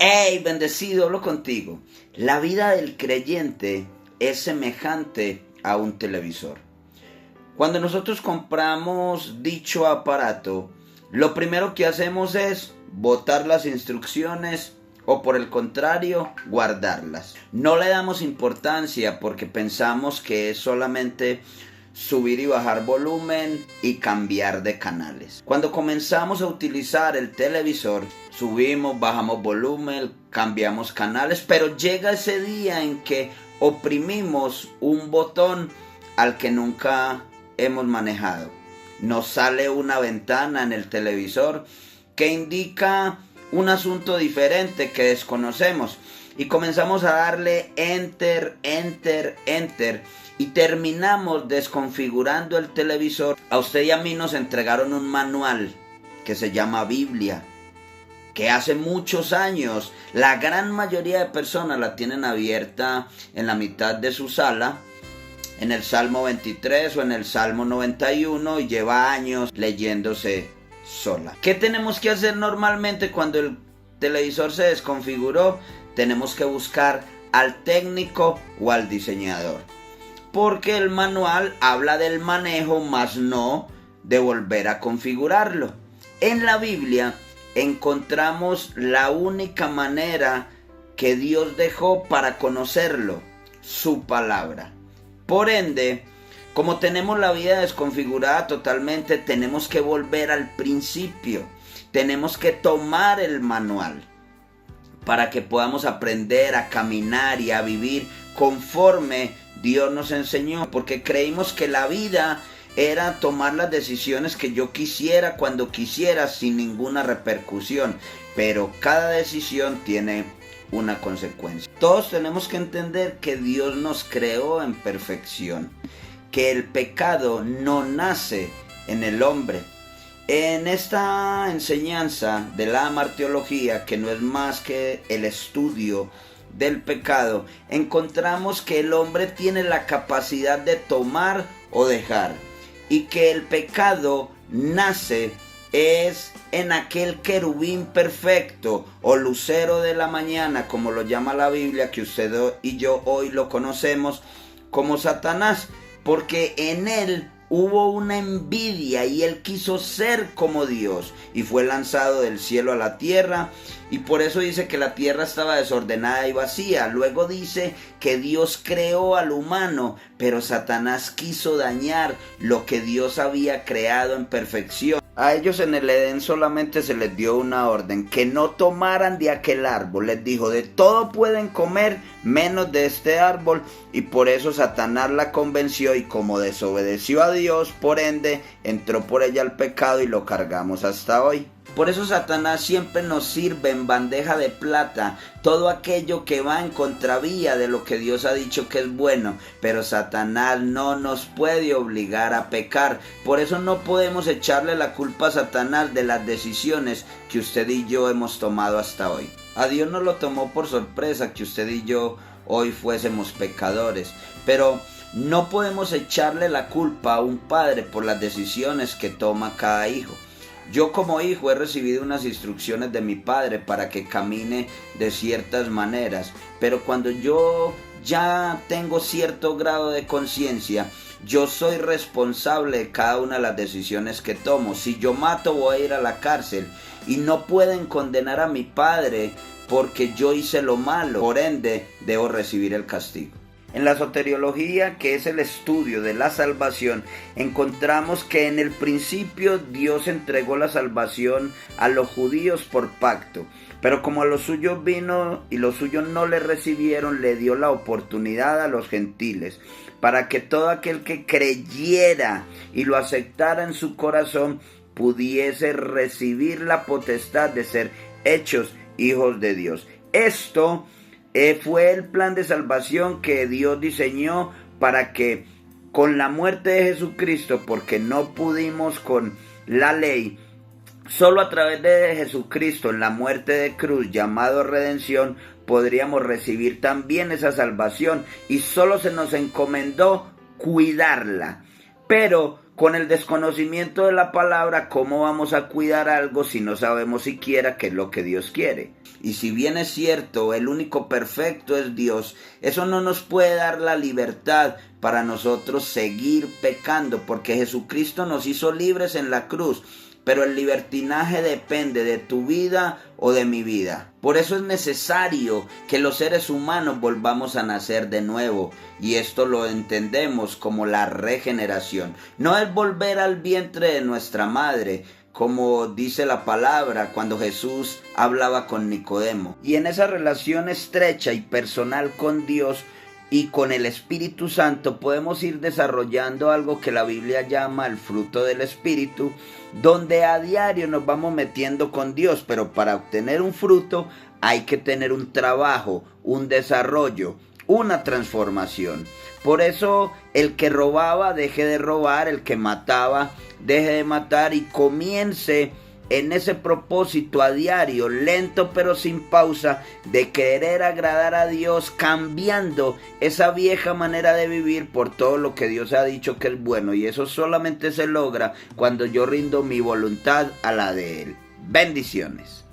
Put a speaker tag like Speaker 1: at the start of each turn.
Speaker 1: Hey, bendecido, hablo contigo. La vida del creyente es semejante a un televisor. Cuando nosotros compramos dicho aparato, lo primero que hacemos es botar las instrucciones o por el contrario, guardarlas. No le damos importancia porque pensamos que es solamente subir y bajar volumen y cambiar de canales. Cuando comenzamos a utilizar el televisor, subimos, bajamos volumen, cambiamos canales, pero llega ese día en que oprimimos un botón al que nunca hemos manejado. Nos sale una ventana en el televisor que indica un asunto diferente que desconocemos y comenzamos a darle enter y terminamos desconfigurando el televisor. A usted y a mí nos entregaron un manual que se llama Biblia, que hace muchos años la gran mayoría de personas la tienen abierta en la mitad de su sala, en el Salmo 23 o en el Salmo 91, y lleva años leyéndose sola. ¿Qué tenemos que hacer normalmente cuando el televisor se desconfiguró? Tenemos que buscar al técnico o al diseñador, porque el manual habla del manejo, más no de volver a configurarlo. En la Biblia encontramos la única manera que Dios dejó para conocerlo, su palabra. Por ende, como tenemos la vida desconfigurada totalmente, tenemos que volver al principio. Tenemos que tomar el manual para que podamos aprender a caminar y a vivir conforme Dios nos enseñó. Porque creímos que la vida era tomar las decisiones que yo quisiera cuando quisiera sin ninguna repercusión. Pero cada decisión tiene una consecuencia. Todos tenemos que entender que Dios nos creó en perfección, que el pecado no nace en el hombre. En esta enseñanza de la martiología, que no es más que el estudio del pecado, encontramos que el hombre tiene la capacidad de tomar o dejar, y que el pecado nace es en aquel querubín perfecto o lucero de la mañana, como lo llama la Biblia, que usted y yo hoy lo conocemos como Satanás, porque en él hubo una envidia y él quiso ser como Dios y fue lanzado del cielo a la tierra, y por eso dice que la tierra estaba desordenada y vacía. Luego dice que Dios creó al humano, pero Satanás quiso dañar lo que Dios había creado en perfección. A ellos en el Edén solamente se les dio una orden, que no tomaran de aquel árbol. Les dijo, de todo pueden comer menos de este árbol, y por eso Satanás la convenció, y como desobedeció a Dios, por ende entró por ella el pecado y lo cargamos hasta hoy. Por eso Satanás siempre nos sirve en bandeja de plata todo aquello que va en contravía de lo que Dios ha dicho que es bueno. Pero Satanás no nos puede obligar a pecar. Por eso no podemos echarle la culpa a Satanás de las decisiones que usted y yo hemos tomado hasta hoy. A Dios nos lo tomó por sorpresa que usted y yo hoy fuésemos pecadores. Pero no podemos echarle la culpa a un padre por las decisiones que toma cada hijo. Yo como hijo he recibido unas instrucciones de mi padre para que camine de ciertas maneras, pero cuando yo ya tengo cierto grado de conciencia, yo soy responsable de cada una de las decisiones que tomo. Si yo mato, voy a ir a la cárcel, y no pueden condenar a mi padre porque yo hice lo malo, por ende debo recibir el castigo. En la soteriología, que es el estudio de la salvación, encontramos que en el principio Dios entregó la salvación a los judíos por pacto, pero como a los suyos vino y los suyos no le recibieron, le dio la oportunidad a los gentiles, para que todo aquel que creyera y lo aceptara en su corazón pudiese recibir la potestad de ser hechos hijos de Dios. Esto fue el plan de salvación que Dios diseñó para que con la muerte de Jesucristo, porque no pudimos con la ley, solo a través de Jesucristo en la muerte de cruz, llamado redención, podríamos recibir también esa salvación, y solo se nos encomendó cuidarla. Pero con el desconocimiento de la palabra, ¿cómo vamos a cuidar algo si no sabemos siquiera qué es lo que Dios quiere? Y si bien es cierto, el único perfecto es Dios, eso no nos puede dar la libertad para nosotros seguir pecando, porque Jesucristo nos hizo libres en la cruz. Pero el libertinaje depende de tu vida o de mi vida. Por eso es necesario que los seres humanos volvamos a nacer de nuevo. Y esto lo entendemos como la regeneración. No es volver al vientre de nuestra madre, como dice la palabra cuando Jesús hablaba con Nicodemo. Y en esa relación estrecha y personal con Dios y con el Espíritu Santo podemos ir desarrollando algo que la Biblia llama el fruto del Espíritu, donde a diario nos vamos metiendo con Dios, pero para obtener un fruto hay que tener un trabajo, un desarrollo, una transformación. Por eso el que robaba deje de robar, el que mataba deje de matar y comience en ese propósito a diario, lento pero sin pausa, de querer agradar a Dios, cambiando esa vieja manera de vivir por todo lo que Dios ha dicho que es bueno. Y eso solamente se logra cuando yo rindo mi voluntad a la de Él. Bendiciones.